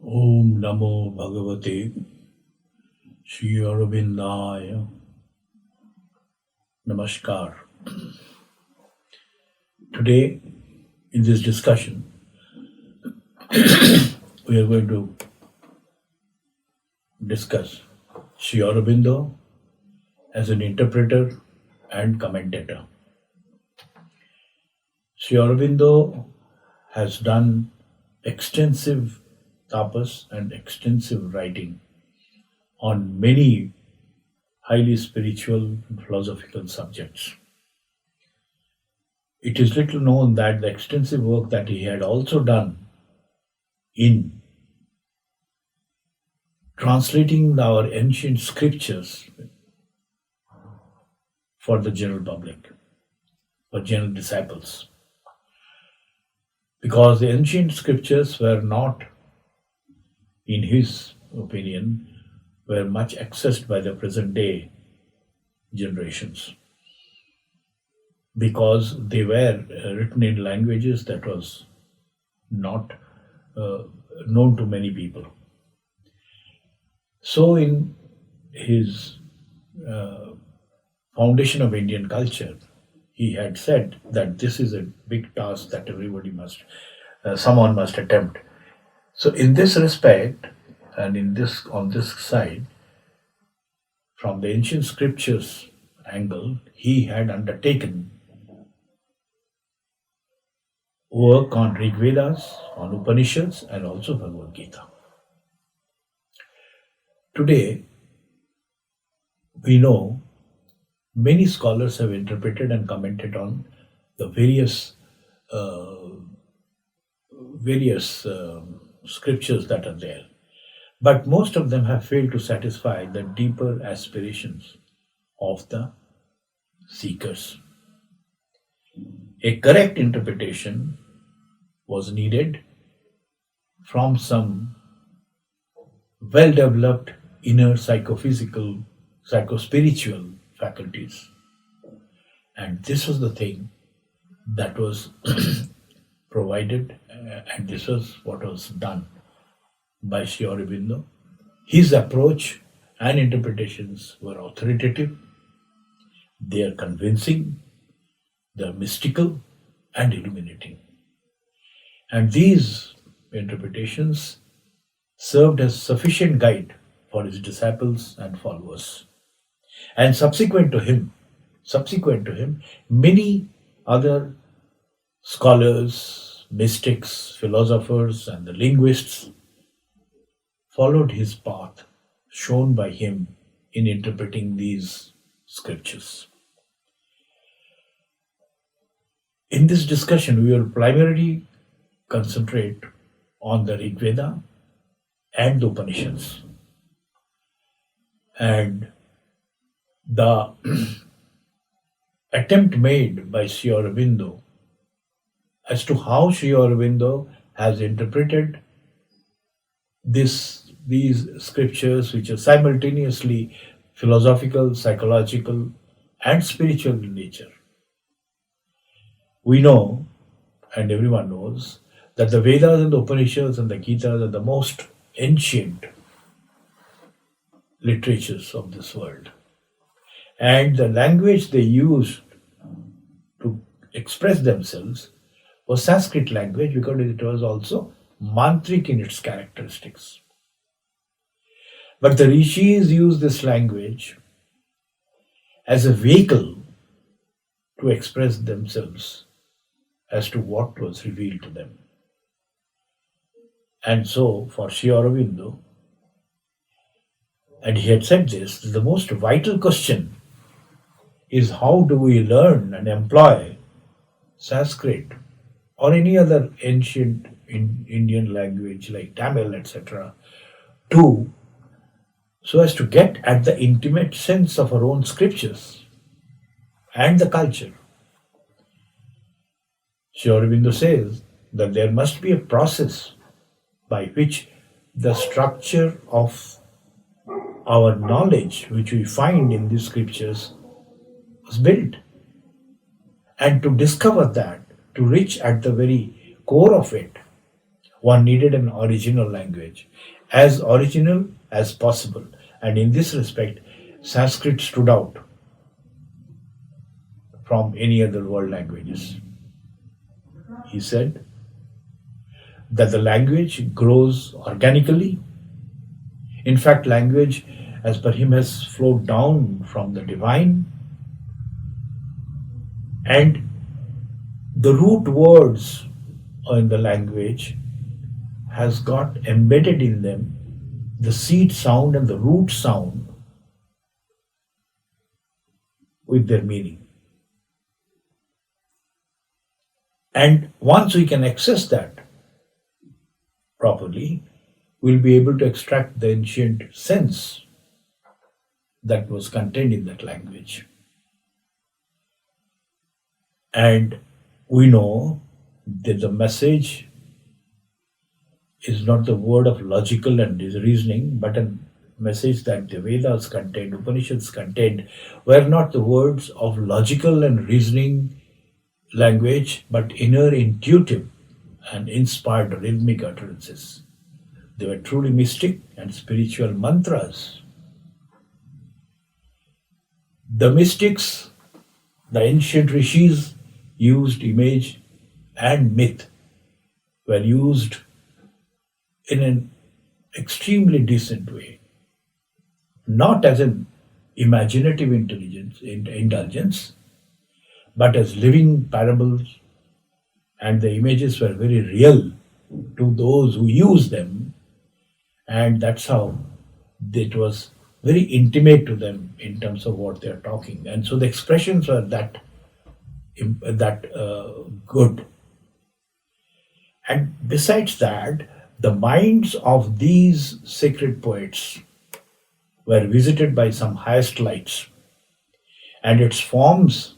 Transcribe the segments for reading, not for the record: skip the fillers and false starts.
Om Namo Bhagavate Sri Aurobindaya Namaskar. Today, in this discussion, we are going to discuss Sri Aurobindo as an interpreter and commentator. Sri Aurobindo has done extensive tapas and extensive writing on many highly spiritual and philosophical subjects. It is little known that the extensive work that he had also done in translating our ancient scriptures for the general public, for general disciples. Because the ancient scriptures were not, in his opinion, were much accessed by the present day generations. Because they were written in languages that was not known to many people. So in his foundation of Indian culture, he had said that this is a big task that someone must attempt. So in this respect, and on this side, from the ancient scriptures angle, he had undertaken work on Rig Vedas, on Upanishads, and also Bhagavad Gita. Today, we know many scholars have interpreted and commented on the various scriptures that are there. But most of them have failed to satisfy the deeper aspirations of the seekers. A correct interpretation was needed from some well-developed inner psychophysical, psychospiritual faculties. And this was the thing that was provided, and this was what was done by Sri Aurobindo. His approach and interpretations were authoritative, they are convincing, they are mystical and illuminating. And these interpretations served as sufficient guide for his disciples and followers. And subsequent to him, many other scholars, mystics, philosophers, and the linguists followed his path shown by him in interpreting these scriptures. In this discussion, we will primarily concentrate on the Rig Veda and the Upanishads. And the attempt made by Sri Aurobindo as to how Sri Aurobindo has interpreted these scriptures, which are simultaneously philosophical, psychological, and spiritual in nature. We know, and everyone knows, that the Vedas and the Upanishads and the Gita are the most ancient literatures of this world. And the language they used to express themselves was Sanskrit language, because it was also mantric in its characteristics. But the Rishis used this language as a vehicle to express themselves as to what was revealed to them. And so, for Sri Aurobindo, and he had said this, the most vital question is how do we learn and employ Sanskrit or any other ancient Indian language like Tamil, etc., so as to get at the intimate sense of our own scriptures and the culture. Sri Aurobindo says that there must be a process by which the structure of our knowledge, which we find in these scriptures, was built. And to discover that, to reach at the very core of it, One needed an original language, as original as possible. And in this respect, Sanskrit stood out from any other world languages. He said that the language grows organically. In fact, language, as per him, has flowed down from the divine, and the root words in the language has got embedded in them the seed sound and the root sound with their meaning. And once we can access that properly, we'll be able to extract the ancient sense that was contained in that language. And we know that the message is not the word of logical and reasoning, but a message that the Vedas contained, Upanishads contained, were not the words of logical and reasoning language, but inner intuitive and inspired rhythmic utterances. They were truly mystic and spiritual mantras. The mystics, the ancient Rishis, used image and myth, were used in an extremely decent way, not as an imaginative indulgence, but as living parables, and the images were very real to those who use them, and that's how it was very intimate to them in terms of what they are talking, and so the expressions were that good. And besides that, the minds of these sacred poets were visited by some highest lights, and its forms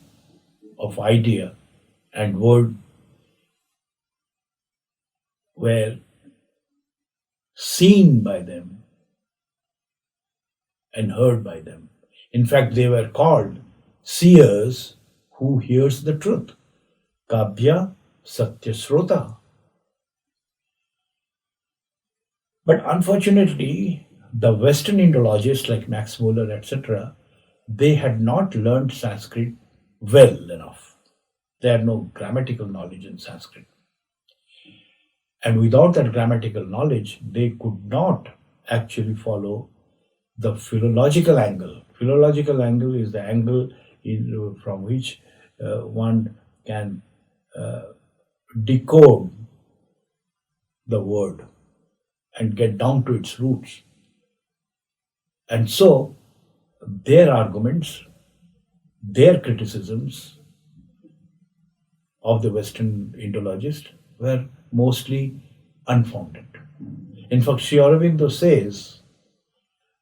of idea and word were seen by them and heard by them. In fact, they were called seers who hears the truth. Kabya Satyasrota. But unfortunately, the Western Indologists like Max Muller, etc., they had not learned Sanskrit well enough. They had no grammatical knowledge in Sanskrit. And without that grammatical knowledge, they could not actually follow the philological angle. Philological angle is the angle from which one can decode the word and get down to its roots. And so their arguments, their criticisms of the Western Indologist were mostly unfounded. In fact, Sri Aurobindo says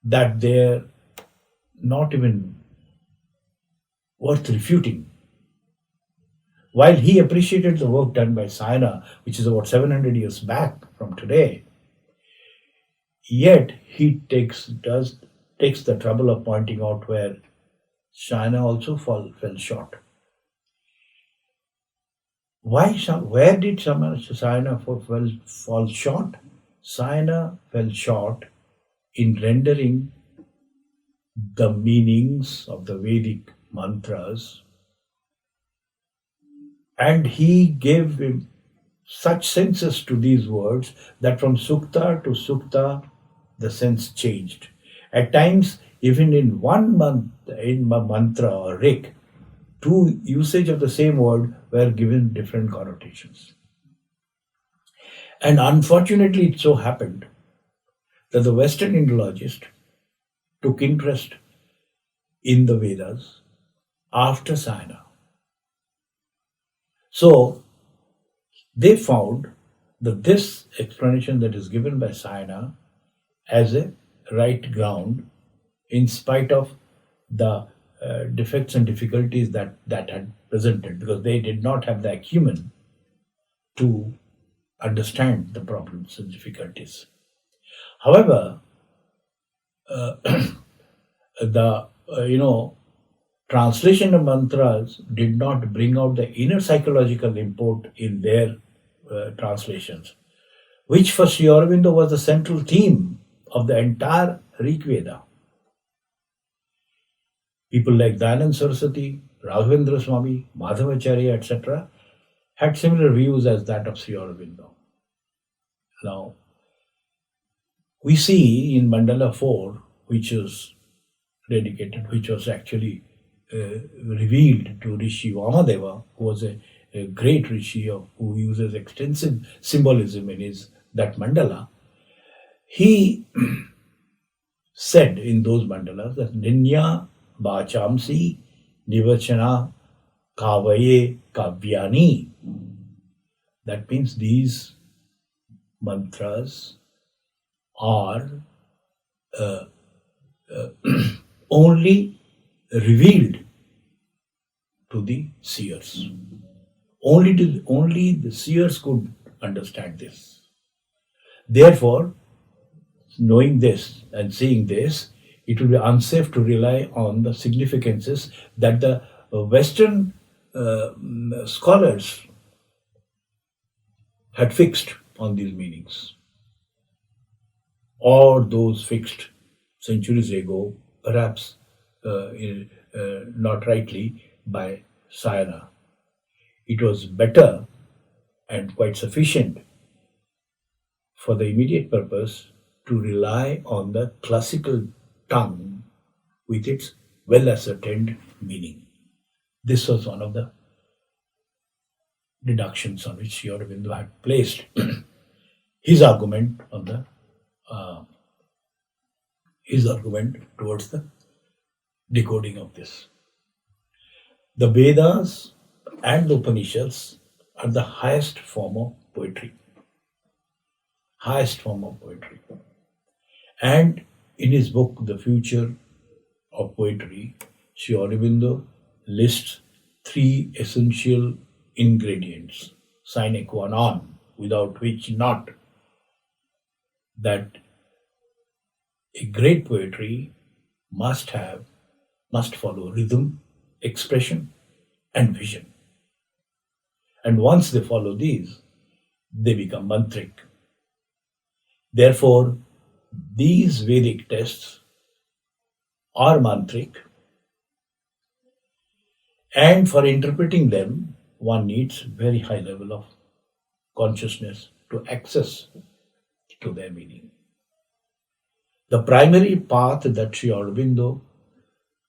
that they're not even worth refuting. While he appreciated the work done by Sayana, which is about 700 years back from today, yet he takes the trouble of pointing out where Sayana also fell short. Where did Sayana fall short? Sayana fell short in rendering the meanings of the Vedic mantras, and he gave him such senses to these words that from sukta to sukta the sense changed. At times, even in one month, in mantra or rik, two usage of the same word were given different connotations. And unfortunately, it so happened that the Western Indologist took interest in the Vedas after Sayana. So they found that this explanation that is given by Sayana as a right ground, in spite of the defects and difficulties that had presented, because they did not have the acumen to understand the problems and difficulties. However, the translation of mantras did not bring out the inner psychological import in their translations, which for Sri Aurobindo was the central theme of the entire Rig Veda. People like Dayanand Saraswati, Raghavendra Swami, Madhavacharya, etc., had similar views as that of Sri Aurobindo. Now, we see in Mandala 4, which was dedicated, which was actually revealed to Rishi Vamadeva, who was a great Rishi who uses extensive symbolism in that mandala. He said in those mandalas that Ninya Bachamsi Nivachana Kavaye Kavyani. That means these mantras are only revealed to the seers. Only the seers could understand this. Therefore, knowing this and seeing this, it will be unsafe to rely on the significances that the Western scholars had fixed on these meanings, or those fixed centuries ago, perhaps not rightly, by Sayana. It was better and quite sufficient for the immediate purpose to rely on the classical tongue with its well ascertained meaning. This was one of the deductions on which Sri Aurobindo had placed his argument towards the decoding of this. The Vedas and the Upanishads are the highest form of poetry. And in his book, The Future of Poetry, Sri Aurobindo lists 3 essential ingredients, sine qua non, without which not, that a great poetry must follow rhythm, expression, and vision. And once they follow these, they become mantric. Therefore, these Vedic texts are mantric, and for interpreting them, one needs very high level of consciousness to access to their meaning. The primary path that Sri Aurobindo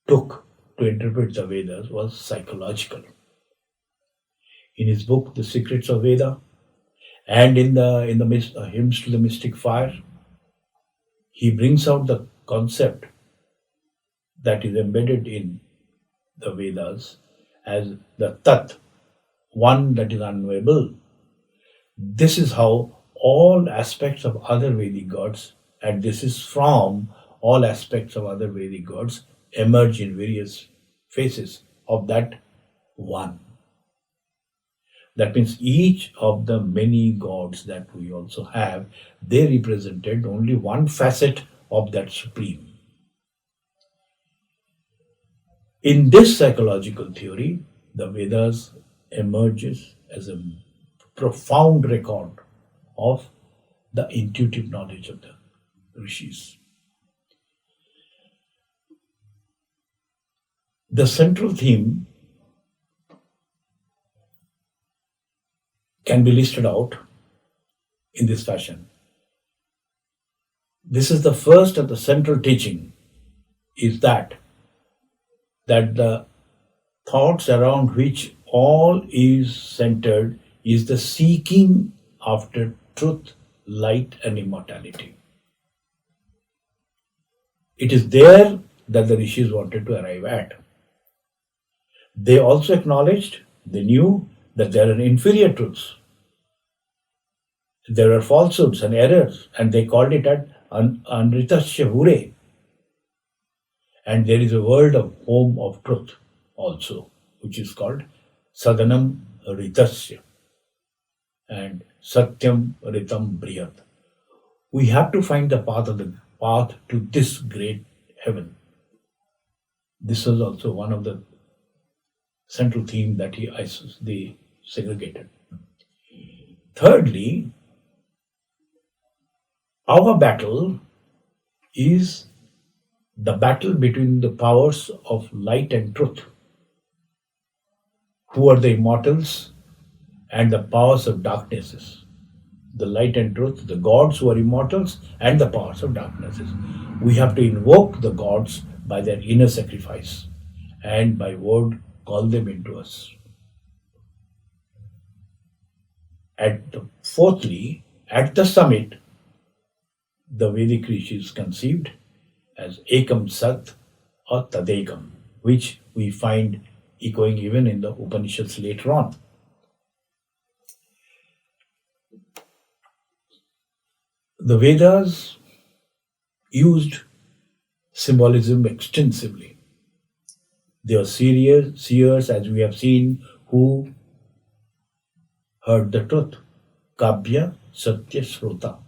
took to interpret the Vedas was psychological. In his book, The Secrets of Veda, and in the Hymns to the Mystic Fire, he brings out the concept that is embedded in the Vedas as the Tat, one that is unknowable. This is how all aspects of other Vedic gods, and this is from all aspects of other Vedic gods, emerge in various faces of that one. That means each of the many gods that we also have, they represented only one facet of that supreme. In this psychological theory, the Vedas emerges as a profound record of the intuitive knowledge of the Rishis. The central theme can be listed out in this fashion. This is the first and the central teaching, is that the thoughts around which all is centered is the seeking after truth, light, and immortality. It is there that the Rishis wanted to arrive at. They also acknowledged, they knew that there are inferior truths. There are falsehoods and errors, and they called it Anritasya Hure. And there is a world of home of truth also, which is called Sadanam Ritasya and Satyam Ritam Briyat. We have to find the path to this great heaven. This was also one of the central theme that they segregated. Thirdly, Our battle is the battle between the powers of light and truth, who are the immortals, and the powers of darknesses. The light and truth, the gods who are immortals, and the powers of darknesses. We have to invoke the gods by their inner sacrifice and by word call them into us. Fourthly, at the summit, the Vedic Rishis conceived as Ekam Sat or Tadekam, which we find echoing even in the Upanishads later on. The Vedas used symbolism extensively. They were seers, as we have seen, who heard the truth. Kabya Satya Srota.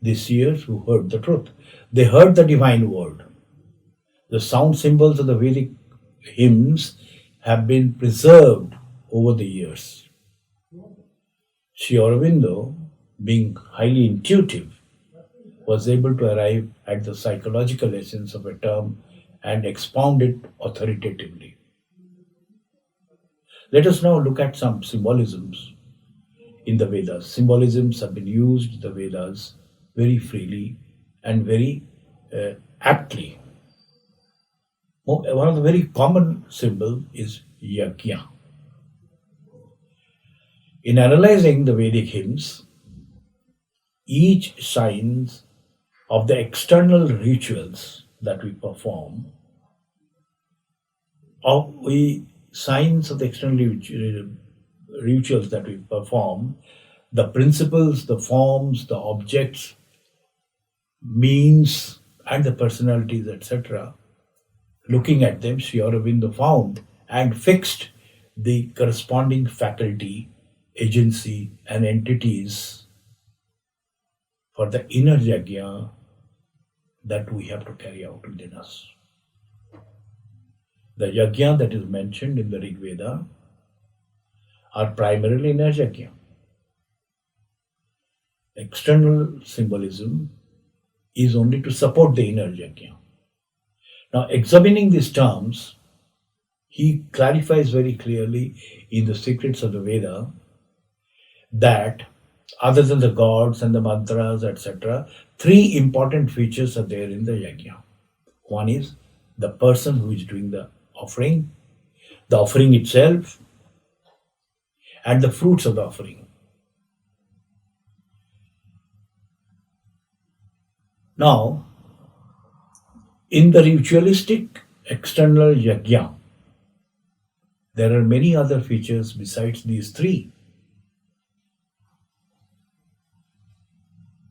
The seers who heard the truth. They heard the divine word. The sound symbols of the Vedic hymns have been preserved over the years. Sri Aurobindo, being highly intuitive, was able to arrive at the psychological essence of a term and expound it authoritatively. Let us now look at some symbolisms in the Vedas. Symbolisms have been used in the Vedas very freely and very aptly. One of the very common symbols is yajna. In analyzing the Vedic hymns, each signs of the external rituals that we perform, the principles, the forms, the objects, means, and the personalities, etc. Looking at them, Sri Aurobindo found and fixed the corresponding faculty, agency, and entities for the inner yajna that we have to carry out within us. The yajna that is mentioned in the Rig Veda are primarily inner yajna. External symbolism is only to support the inner yajna. Now, examining these terms, he clarifies very clearly in the secrets of the Veda that other than the gods and the mantras, etc., three important features are there in the yajna. One is the person who is doing the offering itself, and the fruits of the offering. Now, in the ritualistic external yajna, there are many other features besides these three.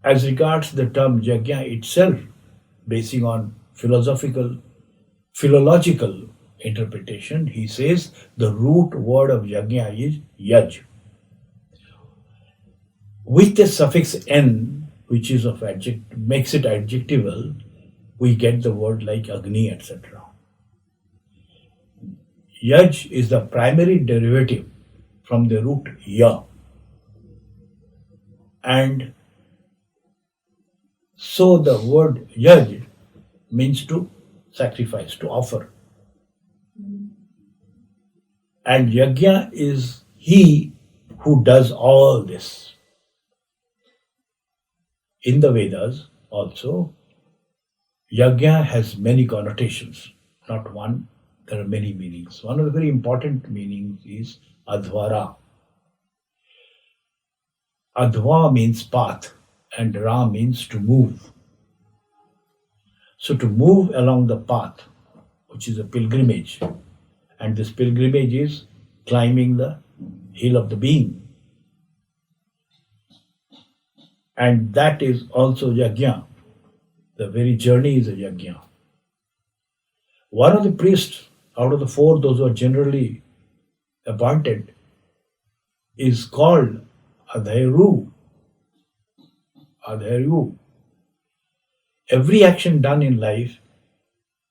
As regards the term yajna itself, basing on philological interpretation, he says the root word of yajna is yaj. With the suffix n, which is of makes it adjectival, we get the word like agni, etc. Yaj is the primary derivative from the root ya. And so the word yaj means to sacrifice, to offer. And yajna is he who does all this. In the Vedas also, yajna has many connotations, not one, there are many meanings. One of the very important meanings is advara. Adva means path and ra means to move. So to move along the path, which is a pilgrimage, and this pilgrimage is climbing the hill of the being. And that is also yajna. The very journey is a yajna. One of the priests out of the four, those who are generally appointed, is called Adhairu. Adhairu. Every action done in life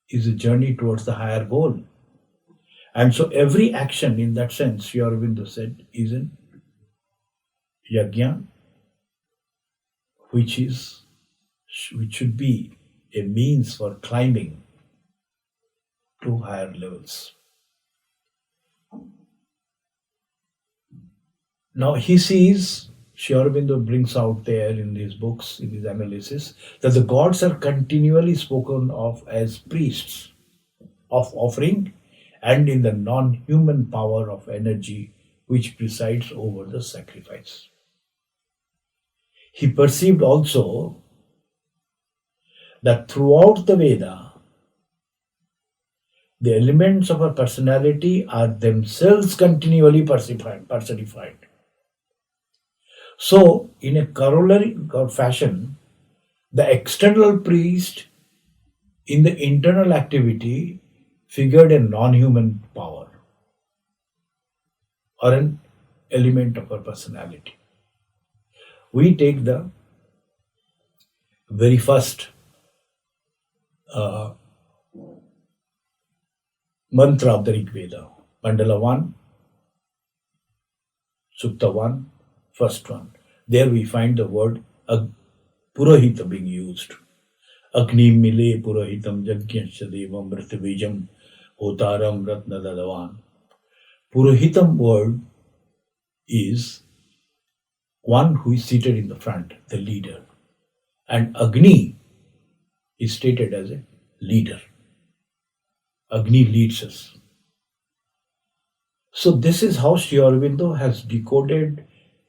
is a journey towards the higher goal. And so every action in that sense, Sri Aurobindo said, is in yajna, which is which should be a means for climbing to higher levels. Now he sees, Sri Aurobindo brings out there in his books, in his analysis, that the gods are continually spoken of as priests of offering and in the non-human power of energy which presides over the sacrifice. He perceived also that throughout the Veda, the elements of a personality are themselves continually personified. So, in a corollary or fashion, the external priest in the internal activity figured a non-human power or an element of our personality. We take the very first mantra of the Rig Veda, Mandala 1, Sukta 1, first one. There we find the word Purohita being used. Agni mile Purohitam Jagyasya Devam Mritabijam Hotaram Ratna Dadavan. Purohitam word is one who is seated in the front, the leader. And Agni is stated as a leader. Agni leads us. So this is how Sri Aurobindo has decoded,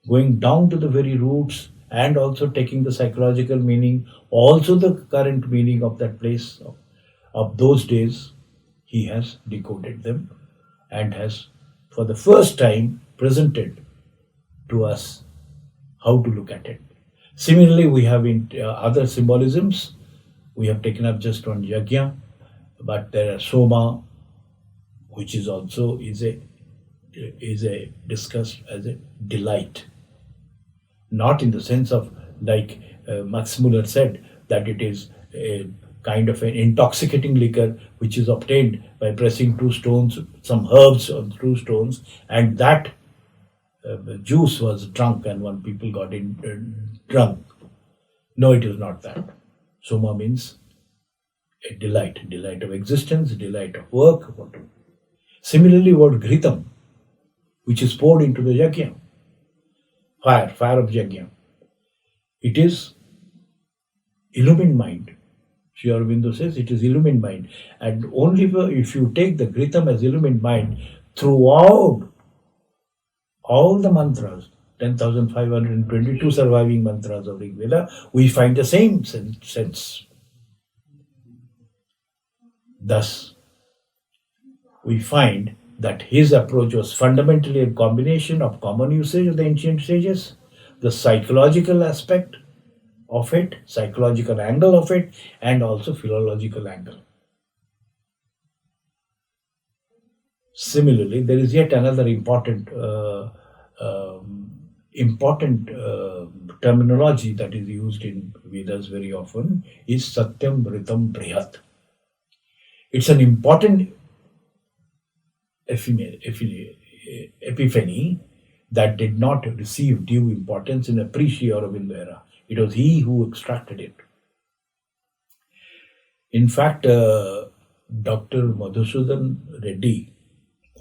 going down to the very roots and also taking the psychological meaning, also the current meaning of that place, of those days. He has decoded them and has for the first time presented to us how to look at it. Similarly, we have in other symbolisms, we have taken up just one yajna, but there are soma, which is also is a discussed as a delight, not in the sense of like Max Muller said that it is a kind of an intoxicating liquor which is obtained by pressing two stones, some herbs on two stones, and that juice was drunk and one people got drunk. No, it is not that. Soma means a delight of existence, delight of work. Similarly, word Ghritam, which is poured into the yajna, fire of yajna. It is illumined mind. Sri Aurobindo says it is illumined mind. And only if you take the Ghritam as illumined mind, throughout all the mantras, 10,522 surviving mantras of Rig Veda, we find the same sense. Thus, we find that his approach was fundamentally a combination of common usage of the ancient sages, the psychological aspect of it, psychological angle of it, and also philological angle. Similarly, there is yet another important terminology that is used in Vedas very often is Satyam Ritam Brihat. It's an important epiphany that did not receive due importance in a pre-Sri Aurobindo era. It was he who extracted it. In fact, Dr. Madhusudan Reddy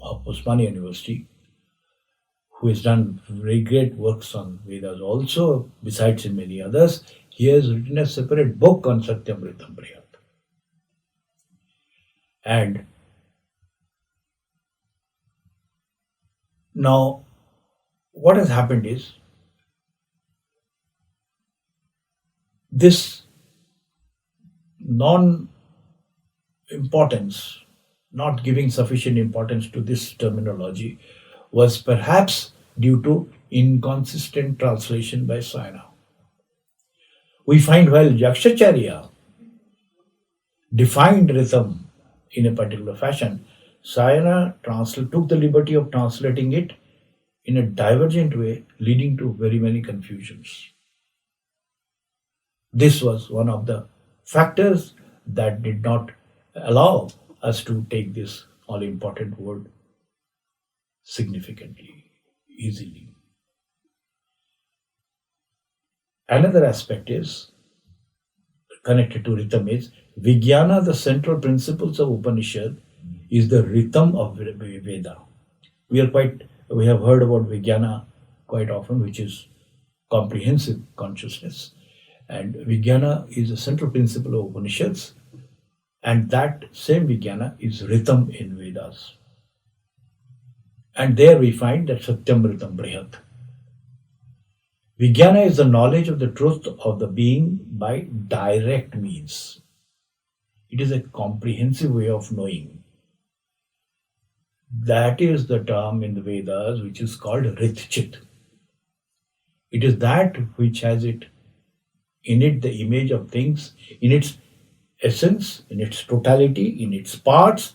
of Osmania University, who has done very great works on Vedas also, besides in many others, he has written a separate book on Satyam Ritam Priyat. And now, what has happened is, this non-importance, not giving sufficient importance to this terminology, was perhaps due to inconsistent translation by Sayana. We find while Yakshacharya defined rhythm in a particular fashion, Sayana took the liberty of translating it in a divergent way, leading to very many confusions. This was one of the factors that did not allow us to take this all-important word significantly, easily. Another aspect is connected to rhythm is Vijnana, the central principles of Upanishad, is the rhythm of Veda. We have heard about Vijnana quite often, which is comprehensive consciousness. And Vijnana is a central principle of Upanishads, and that same Vijnana is rhythm in Vedas. And there we find that Satyam Ritam Brihat. Vijnana is the knowledge of the truth of the being by direct means. It is a comprehensive way of knowing. That is the term in the Vedas which is called Ritchit. It is that which has in it the image of things in its essence, in its totality, in its parts,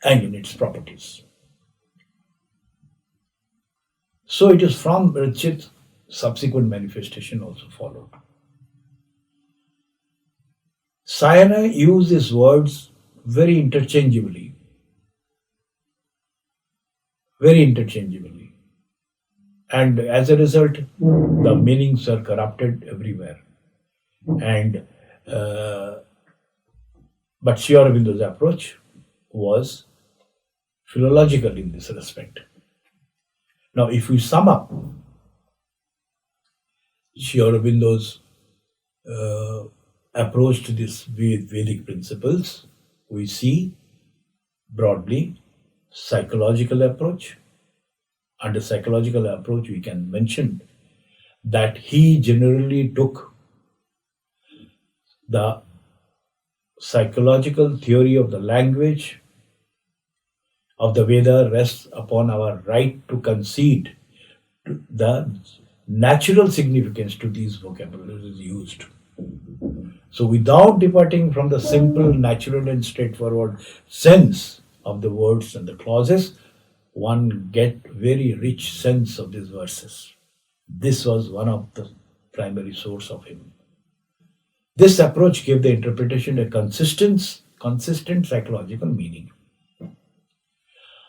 and in its properties. So it is from Ritchit subsequent manifestation also followed. Sayana used these words very interchangeably. And as a result, the meanings are corrupted everywhere. And but Sri Aurobindo's approach was philological in this respect. Now, if we sum up Sri Aurobindo's approach to these Vedic principles, we see broadly psychological approach. Under psychological approach, we can mention that he generally took the psychological theory of the language of the Veda rests upon our right to concede the natural significance to these vocabularies used. So without departing from the simple, natural and straightforward sense of the words and the clauses, one get very rich sense of these verses. This was one of the primary source of him. This approach gave the interpretation a consistent psychological meaning.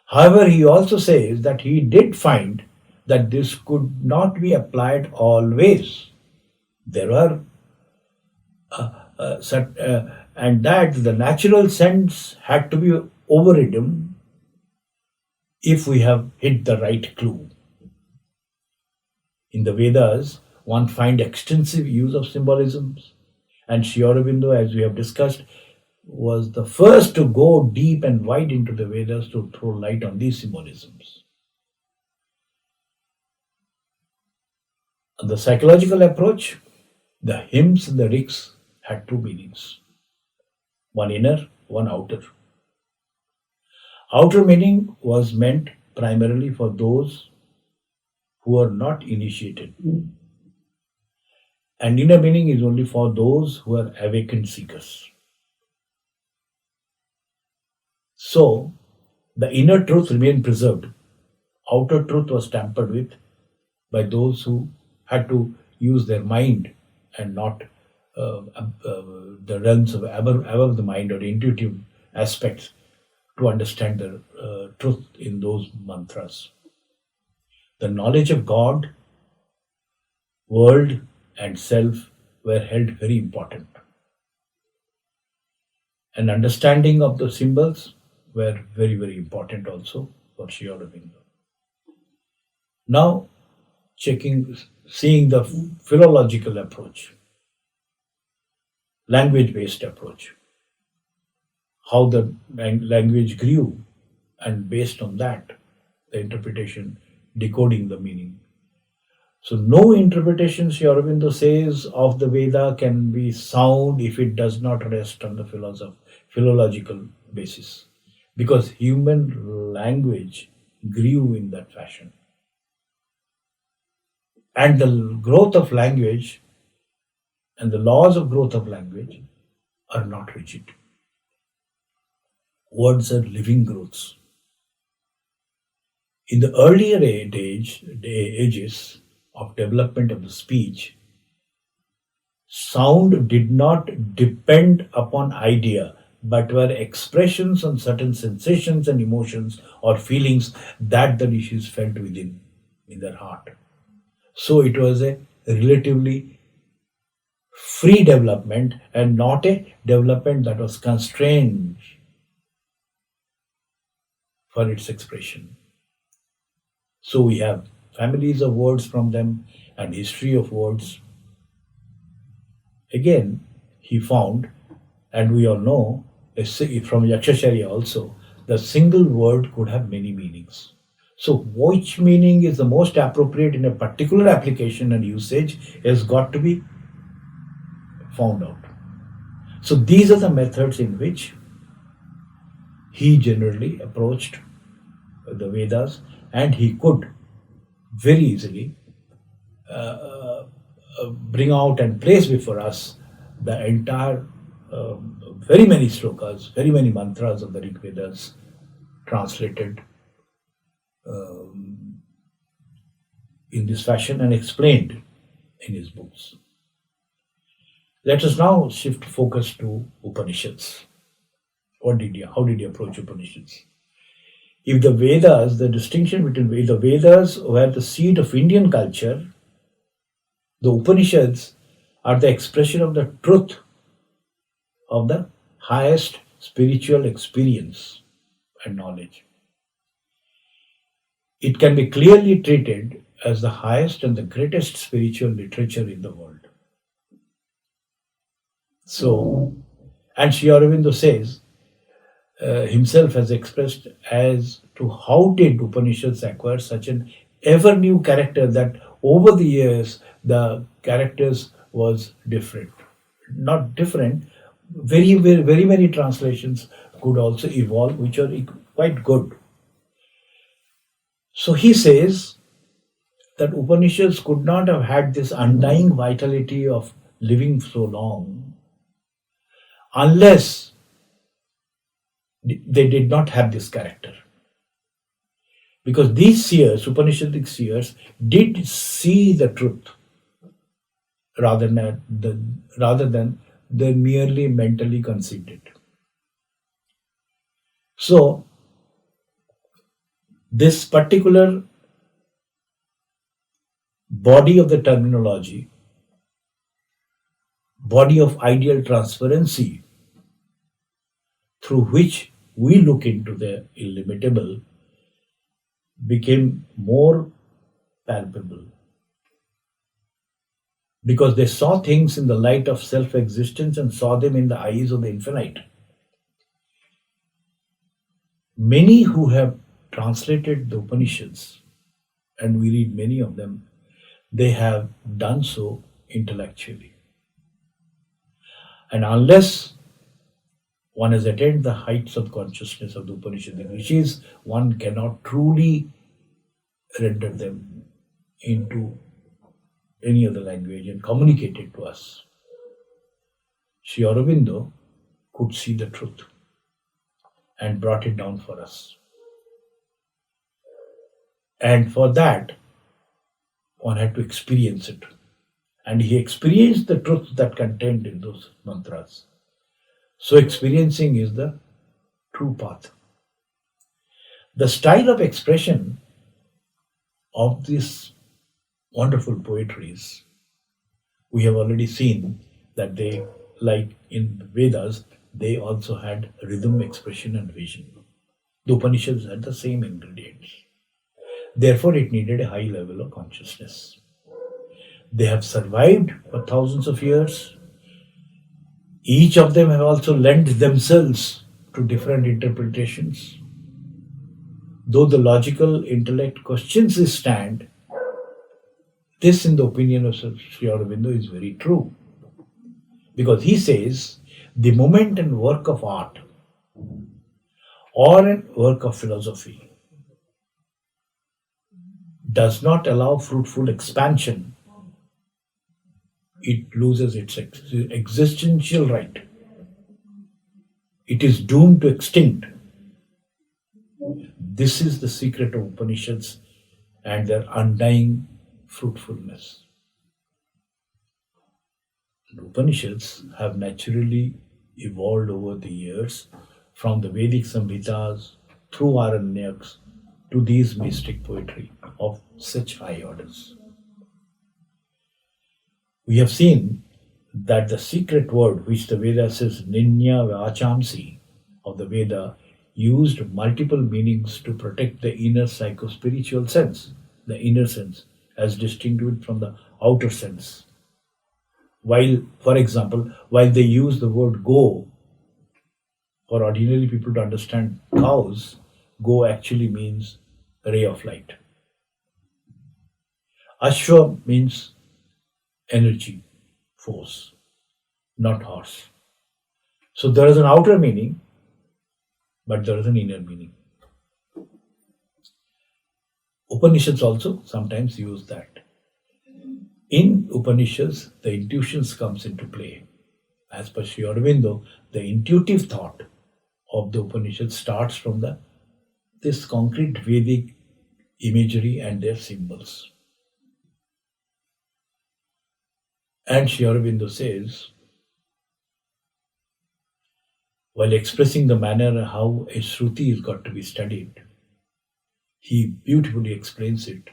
However, he also says that he did find that this could not be applied always. There are and that the natural sense had to be overridden if we have hit the right clue. In the Vedas, one finds extensive use of symbolisms, and Sri Aurobindo, as we have discussed, was the first to go deep and wide into the Vedas to throw light on these symbolisms. On the psychological approach, the hymns and the rigs had two meanings, one inner, one outer. Outer meaning was meant primarily for those who are not initiated, and inner meaning is only for those who are awakened seekers. So, the inner truth remained preserved. Outer truth was tampered with by those who had to use their mind and not the realms of above the mind or intuitive aspects to understand the truth in those mantras. The knowledge of God, world, and self were held very important. And understanding of the symbols were very, very important also for Sri Aurobindo. Now, seeing the philological approach, language-based approach, how the language grew, and based on that, the interpretation, decoding the meaning. So no interpretation, Sri Aurobindo says, of the Veda can be sound if it does not rest on the philological basis, because human language grew in that fashion. And the growth of language and the laws of growth of language are not rigid. Words are living growths. In the earlier ages of development of the speech, sound did not depend upon idea, but were expressions on certain sensations and emotions or feelings that the Rishis felt within, in their heart. So it was a relatively free development and not a development that was constrained for its expression. So we have families of words from them and history of words. Again, he found, and we all know from Yakshacharya also, the single word could have many meanings. So which meaning is the most appropriate in a particular application and usage has got to be found out. So these are the methods in which he generally approached the Vedas, and he could very easily bring out and place before us the entire very many slokas, very many mantras of the Rig Vedas translated in this fashion and explained in his books. Let us now shift focus to Upanishads. How did he approach Upanishads? If the Vedas, the distinction between the Vedas were the seed of Indian culture, the Upanishads are the expression of the truth of the highest spiritual experience and knowledge. It can be clearly treated as the highest and the greatest spiritual literature in the world. So, and Sri Aurobindo says, himself has expressed as to how did Upanishads acquire such an ever new character that over the years the characters was different. Not different, very many translations could also evolve, which are quite good. So he says that Upanishads could not have had this undying vitality of living so long unless they did not have this character. Because these seers, Upanishadic seers, did see the truth rather than they merely mentally conceived it. So, this particular body of the terminology, body of ideal transparency, through which we look into the illimitable, became more palpable. Because they saw things in the light of self-existence and saw them in the eyes of the infinite. Many who have translated the Upanishads, and we read many of them, they have done so intellectually. And unless one has attained the heights of consciousness of the Upanishads and Rishis, one cannot truly render them into any other language and communicate it to us. Sri Aurobindo could see the truth and brought it down for us. And for that, one had to experience it. And he experienced the truth that contained in those mantras. So experiencing is the true path. The style of expression of these wonderful poetries, we have already seen that they, like in the Vedas, they also had rhythm, expression and vision. The Upanishads had the same ingredients. Therefore, it needed a high level of consciousness. They have survived for thousands of years. Each of them have also lent themselves to different interpretations. Though the logical intellect questions this stand, this, in the opinion of Sri Aurobindo, is very true. Because he says, the moment and work of art or a work of philosophy does not allow fruitful expansion, it loses its existential right. It is doomed to extinct. This is the secret of Upanishads and their undying fruitfulness. The Upanishads have naturally evolved over the years from the Vedic Samhitas through Aranyaks to these mystic poetry of such high orders. We have seen that the secret word which the Veda says Ninya Vachamsi of the Veda used multiple meanings to protect the inner psycho-spiritual sense, the inner sense, as distinguished from the outer sense. While, for example, while they use the word go for ordinary people to understand cows, go actually means ray of light. Ashwa means energy, force, not horse. So there is an outer meaning, but there is an inner meaning. Upanishads also sometimes use that. In Upanishads, the intuitions comes into play. As per Sri Aurobindo, the intuitive thought of the Upanishads starts from this concrete Vedic imagery and their symbols. And Sri Aurobindo says, while expressing the manner how a Shruti is got to be studied, he beautifully explains it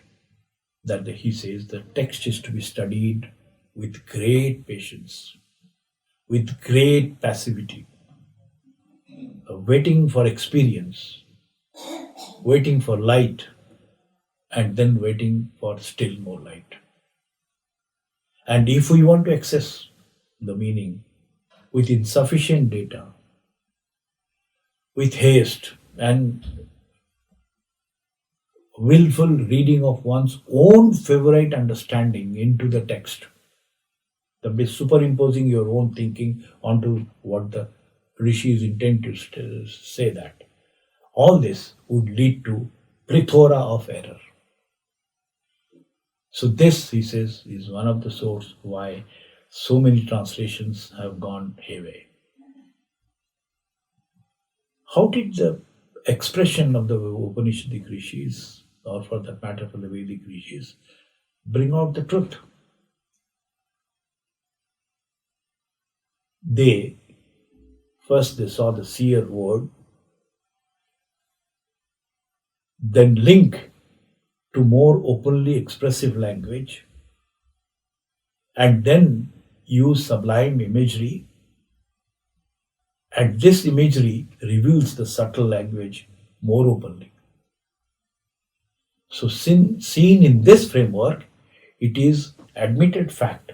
that he says the text is to be studied with great patience, with great passivity, waiting for experience, waiting for light, and then waiting for still more light. And if we want to access the meaning with insufficient data, with haste and willful reading of one's own favorite understanding into the text, the superimposing your own thinking onto what the Rishis intend to say, that all this would lead to plethora of error. So this, he says, is one of the sources why so many translations have gone hayway. How did the expression of the Upanishadic Rishis, or for that matter for the Vedic Rishis, bring out the truth? First they saw the seer word, then link to more openly expressive language, and then use sublime imagery, and this imagery reveals the subtle language more openly. So seen in this framework, it is admitted fact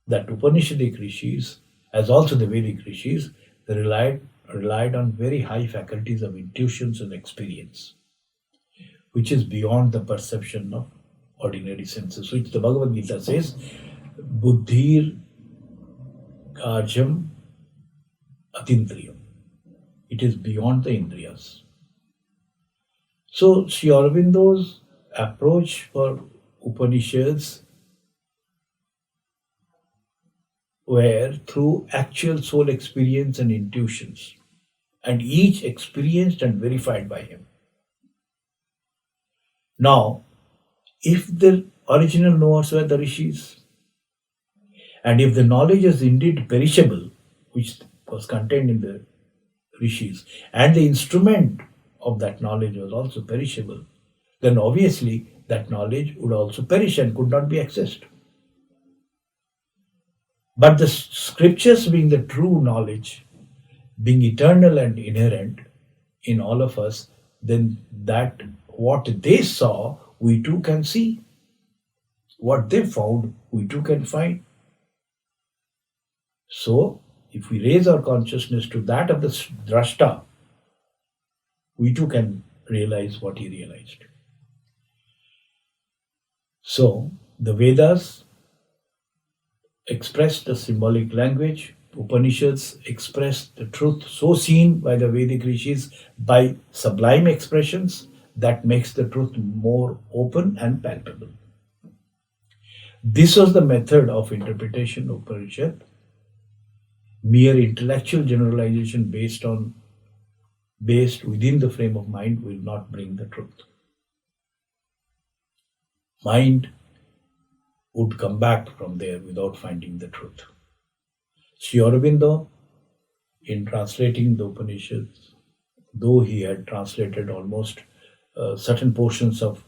that Upanishadic Rishis, as also the Vedic Rishis, they relied on very high faculties of intuitions and experience, which is beyond the perception of ordinary senses, which the Bhagavad Gita says, Buddhir Kajam Atindriyam. It is beyond the Indriyas. So Sri Aurobindo's approach for Upanishads were through actual soul experience and intuitions, and each experienced and verified by him. Now, if the original knowers were the Rishis, and if the knowledge is indeed perishable, which was contained in the Rishis, and the instrument of that knowledge was also perishable, then obviously that knowledge would also perish and could not be accessed. But the scriptures being the true knowledge, being eternal and inherent in all of us, then that what they saw, we too can see. What they found, we too can find. So, if we raise our consciousness to that of the Drashta, we too can realize what he realized. So, the Vedas express the symbolic language, Upanishads express the truth so seen by the Vedic Rishis by sublime expressions that makes the truth more open and palpable. This was the method of interpretation of Upanishad. Mere intellectual generalization based within the frame of mind will not bring the truth. Mind would come back from there without finding the truth. Sri Aurobindo, in translating the Upanishads, though he had translated almost certain portions of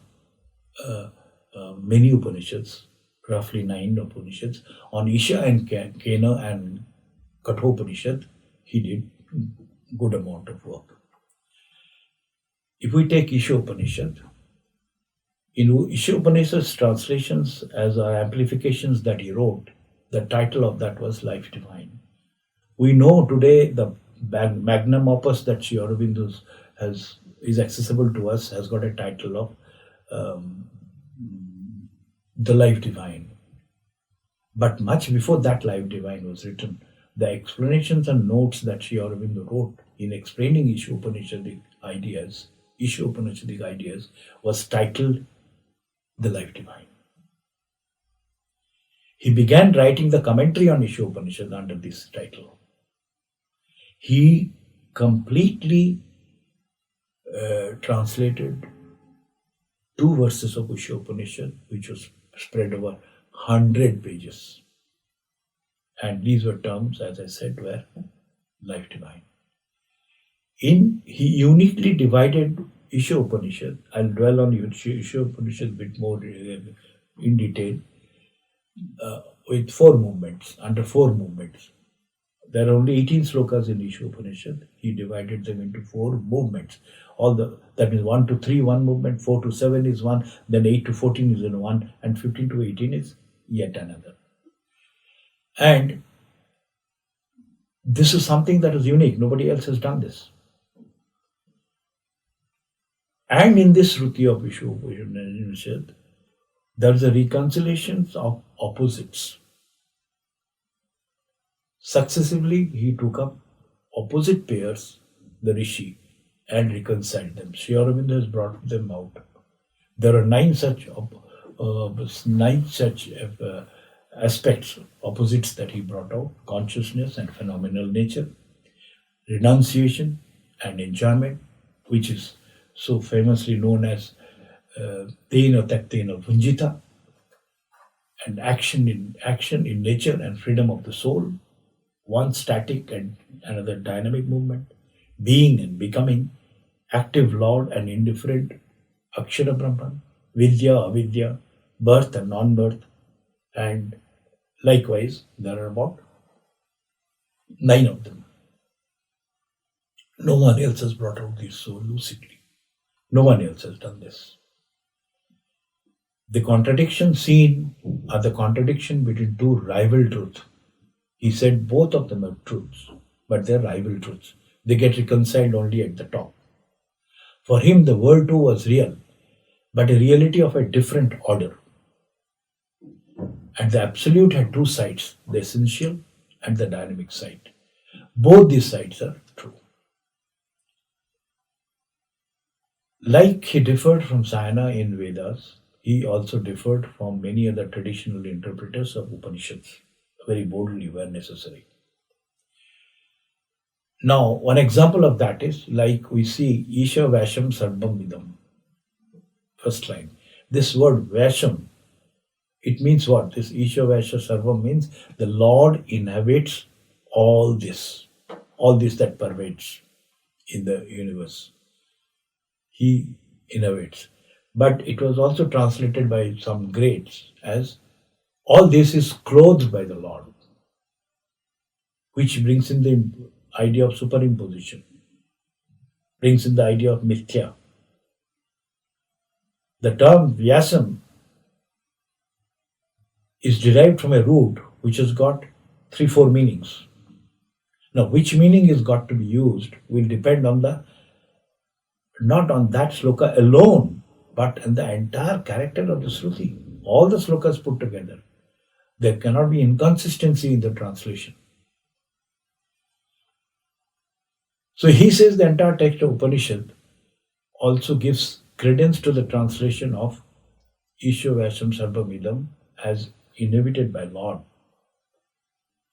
many Upanishads, roughly 9 Upanishads. On Isha and Kena and Kathopanishad, he did good amount of work. If we take Isha Upanishad, in Isha Upanishad's translations as amplifications that he wrote, the title of that was Life Divine. We know today the magnum opus that Sri Aurobindo is accessible to us has got a title of The Life Divine. But much before that Life Divine was written, the explanations and notes that Sri Aurobindo wrote in explaining Isha Upanishadic ideas was titled The Life Divine. He began writing the commentary on Isha Upanishad under this title. He completely translated 2 verses of Isha Upanishad, which was spread over 100 pages. And these were terms, as I said, were life divine. He uniquely divided Isha Upanishad. I'll dwell on Isha Upanishad a bit more in detail, with 4 movements, under 4 movements. There are only 18 slokas in Isha Upanishad. He divided them into 4 movements. That means 1 to 3, 1 movement, 4 to 7 is 1, then 8 to 14 is in 1, and 15 to 18 is yet another. And this is something that is unique. Nobody else has done this. And in this Shruti of Isha Upanishad, there is a reconciliation of opposites. Successively, he took up opposite pairs, the Rishi, and reconciled them. Sri Aurobindo has brought them out. There are 9 such aspects, opposites that he brought out: consciousness and phenomenal nature, renunciation and enjoyment, which is so famously known as Tena Taktena Vunjita, and action in nature and freedom of the soul, one static and another dynamic movement, being and becoming, active Lord and indifferent Akshara Brahman, Vidya, Avidya, birth and non-birth, and likewise there are about 9 of them. No one else has brought out these so lucidly. No one else has done this. The contradiction seen are the contradiction between 2 rival truths. He said both of them are truths, but they're rival truths. They get reconciled only at the top. For him, the world too was real, but a reality of a different order. And the absolute had 2 sides, the essential and the dynamic side. Both these sides are true. Like he differed from Sayana in Vedas, he also differed from many other traditional interpreters of Upanishads, very boldly where necessary. Now, one example of that is like we see Isha Vasham Sarvam Vidam. First line. This word Vasham, it means what? This Isha Vasha Sarvam means the Lord inhabits all this that pervades in the universe. He inhabits. But it was also translated by some greats as all this is clothed by the Lord, which brings in the idea of superimposition, brings in the idea of mithya. The term Vyasam is derived from a root which has got 3-4 meanings. Now, which meaning is got to be used will depend on not on that sloka alone, but on the entire character of the Shruti. All the slokas put together. There cannot be inconsistency in the translation. So he says the entire text of Upanishad also gives credence to the translation of Isha Vasham Sarvamidam as inhabited by Lord.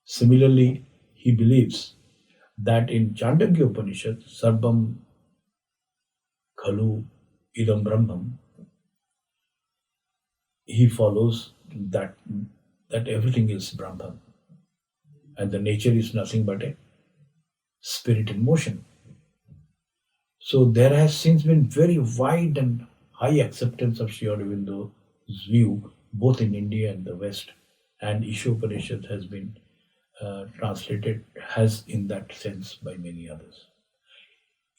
Similarly, he believes that in Chandogya Upanishad, Sarvam Khalu Idam Brahmam, he follows that everything is Brahman and the nature is nothing but a spirit in motion. So there has since been very wide and high acceptance of Sri Aurobindo's view both in India and the West, and Upanishad has been translated, has in that sense by many others.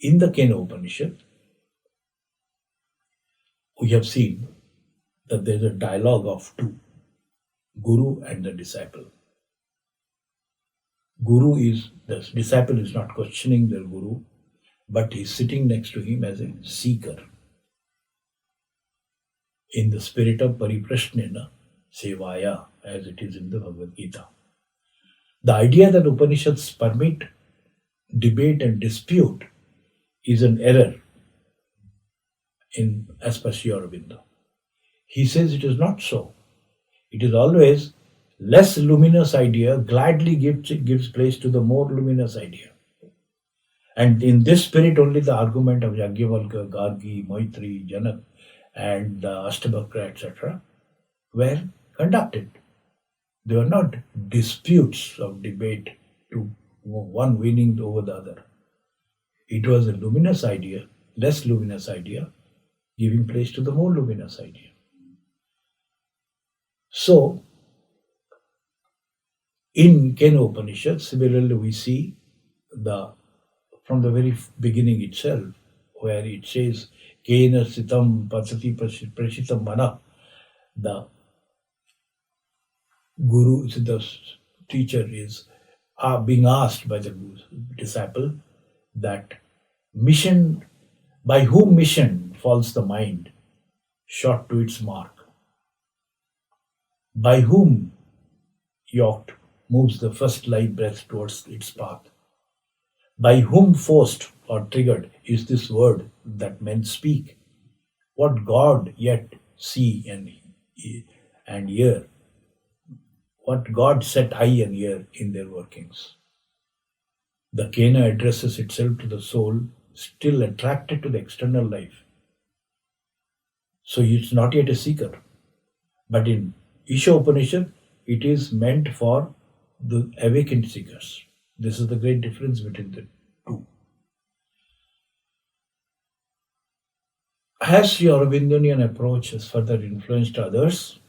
In the Kena Upanishad, we have seen that there is a dialogue of two, Guru and the disciple. The disciple is not questioning their Guru, but he's sitting next to him as a seeker. In the spirit of Pariprashnena Sevaya, as it is in the Bhagavad Gita. The idea that Upanishads permit debate and dispute is an error as per Sri Aurobindo. He says it is not so. It is always less luminous idea gladly gives place to the more luminous idea. And in this spirit only the argument of Yajnavalkya, Gargi, Maitri, Janak and the Ashtabhakra, etc. were conducted. They were not disputes of debate to one winning over the other. It was a luminous idea, less luminous idea, giving place to the more luminous idea. So, in Kena Upanishad, similarly we see from the very beginning itself, where it says, Kena sitam pasati prashitam mana, the Guru, the teacher is being asked by the disciple that by whom mission falls the mind short to its mark? By whom yacht moves the first light breath towards its path? By whom forced or triggered is this word that men speak? What God yet see and hear? What God set eye and ear in their workings? The Kena addresses itself to the soul still attracted to the external life. So it's not yet a seeker. But in Isha Upanishad, it is meant for the awakened seekers. This is the great difference between the two. Has Sri Aurobindian approach has further influenced others?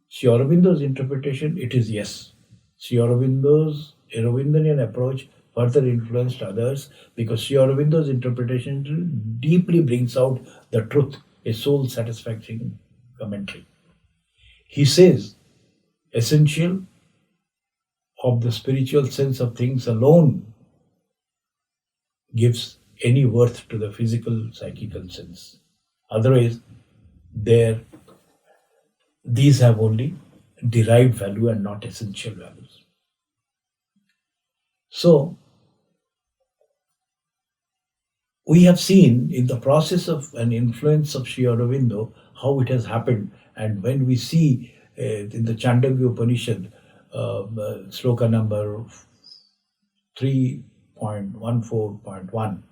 Sri Aurobindo's interpretation, it is yes. Sri Aurobindian approach further influenced others because Sri Aurobindo's interpretation deeply brings out the truth, a soul-satisfying commentary. He says, essential of the spiritual sense of things alone gives any worth to the physical, psychical sense. Otherwise, these have only derived value and not essential values. So, we have seen in the process of an influence of Sri Aurobindo how it has happened, and when we see in the Chandogya Upanishad, sloka number 3.14.1,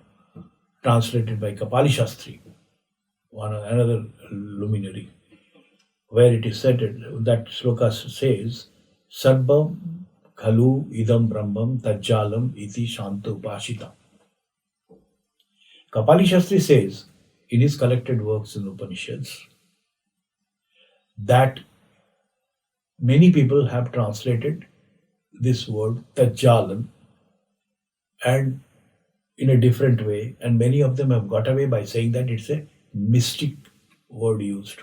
translated by Kapali Shastri, another luminary, where it is said that sloka says, Sarvam khalu idam brahmam tajjalam iti shanta upashita. Kapali Shastri says in his collected works in Upanishads that many people have translated this word tajjalan and in a different way, and many of them have got away by saying that it's a mystic word used.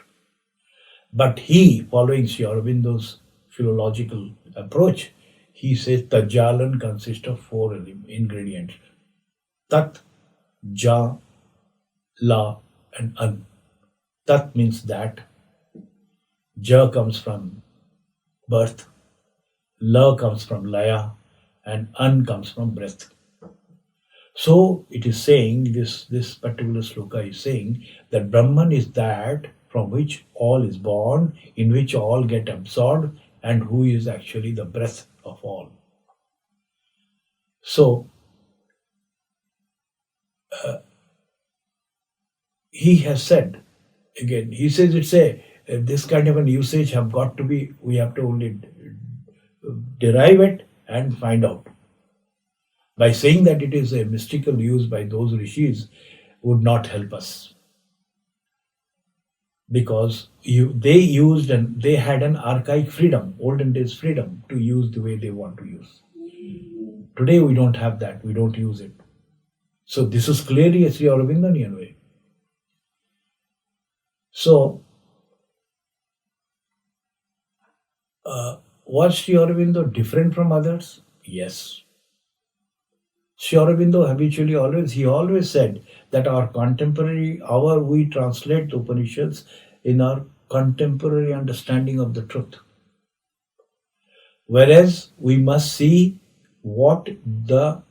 But he, following Sri Aurobindo's philological approach, he says tajjalan consists of 4 ingredients: tat, ja, la, and an. Tat means that, ja comes from birth, la comes from laya, and an comes from breath. So it is saying, this particular sloka is saying that Brahman is that from which all is born, in which all get absorbed, and who is actually the breath of all. So, he has said, again, he says it's this kind of an usage we have to only derive it and find out. By saying that it is a mystical use by those Rishis would not help us. because they used and they had an archaic freedom, olden days freedom to use the way they want to use. Today we don't have that, we don't use it. So this is clearly a Sri Aurobindonian way. So was Sri Aurobindo different from others? Yes. Sri Aurobindo habitually always said that we translate the Upanishads in our contemporary understanding of the truth. Whereas we must see what the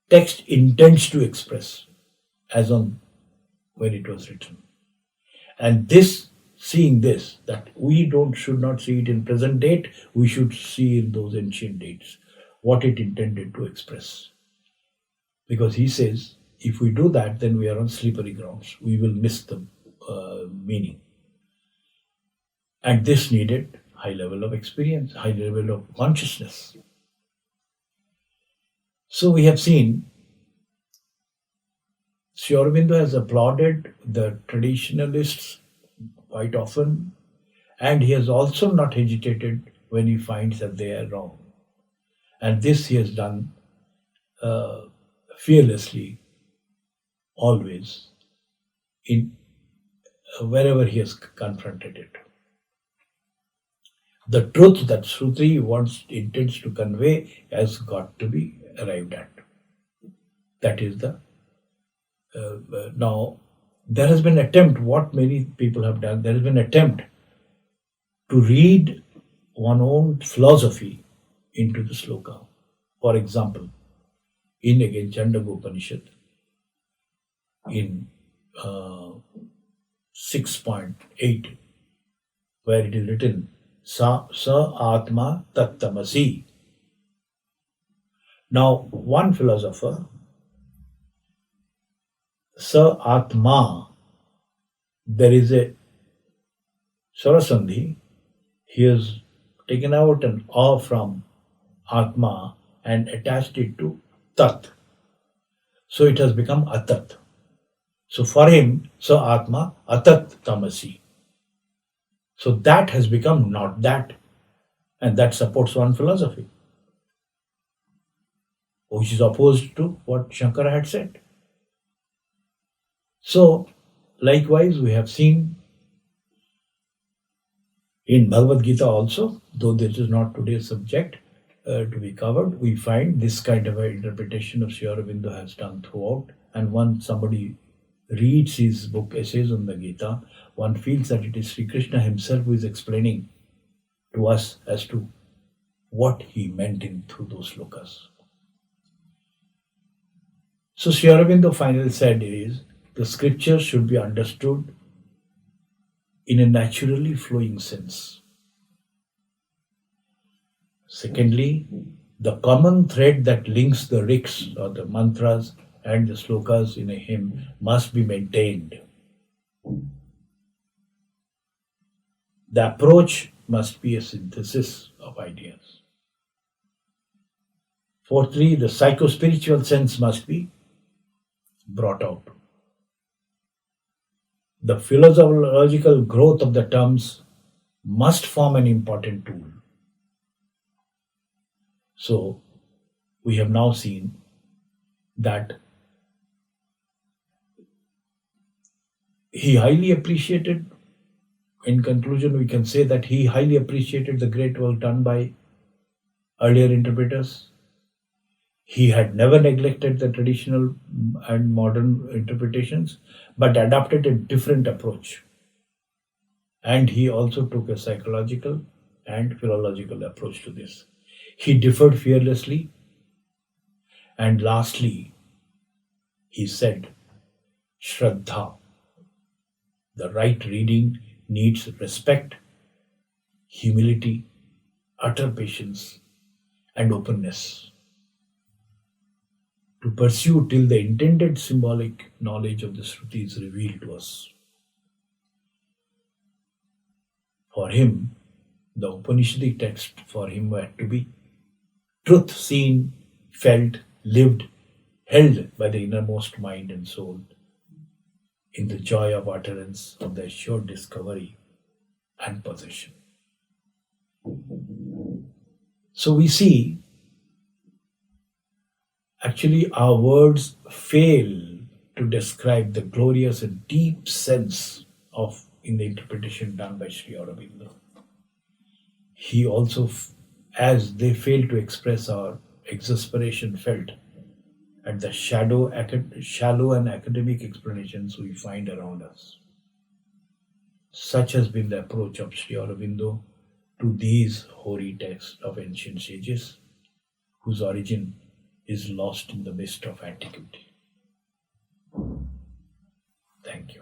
text intends to express as on when it was written. And seeing this, that we should not see it in present date, we should see in those ancient dates what it intended to express. Because he says, if we do that, then we are on slippery grounds. We will miss the meaning. And this needed high level of experience, high level of consciousness. So we have seen Sri Aurobindo has applauded the traditionalists quite often, and he has also not hesitated when he finds that they are wrong. And this he has done fearlessly, always, in wherever he has confronted it. The truth that Shruti intends to convey has got to be arrived at. That is the now there has been attempt. What many people have done, there has been attempt to read one own philosophy into the sloka. For example, in again Chandogya Upanishad, in 6.8, where it is written, Sa Atma Tattamasi. Now, one philosopher, Sa Atma, there is a Sarasandhi, he has taken out an A from Atma and attached it to Tat. So it has become Atat. So for him, Sa Atma Atat Tamasi. So that has become not that. And that supports one philosophy, which is opposed to what Shankara had said. So, likewise, we have seen in Bhagavad Gita also, though this is not today's subject to be covered, we find this kind of an interpretation of Sri Aurobindo has done throughout. And once somebody reads his book, Essays on the Gita, one feels that it is Sri Krishna himself who is explaining to us as to what he meant through those slokas. So Sri Aurobindo finally said is, the scriptures should be understood in a naturally flowing sense. Secondly, the common thread that links the riks or the mantras and the slokas in a hymn must be maintained. The approach must be a synthesis of ideas. Fourthly, the psycho-spiritual sense must be brought out. The philosophical growth of the terms must form an important tool. So, we have now seen that he highly appreciated, in conclusion, we can say that he highly appreciated the great work done by earlier interpreters. He had never neglected the traditional and modern interpretations, but adopted a different approach. And he also took a psychological and philological approach to this. He differed fearlessly. And lastly, he said, Shraddha, the right reading needs respect, humility, utter patience, and openness to pursue till the intended symbolic knowledge of the Shruti is revealed to us. For him, the Upanishadic text for him had to be truth seen, felt, lived, held by the innermost mind and soul in the joy of utterance of the assured discovery and possession. So we see, actually, our words fail to describe the glorious and deep sense of in the interpretation done by Sri Aurobindo. He also, as they fail to express our exasperation felt at the shallow and academic explanations we find around us. Such has been the approach of Sri Aurobindo to these hoary texts of ancient sages, whose origin is lost in the mist of antiquity. Thank you.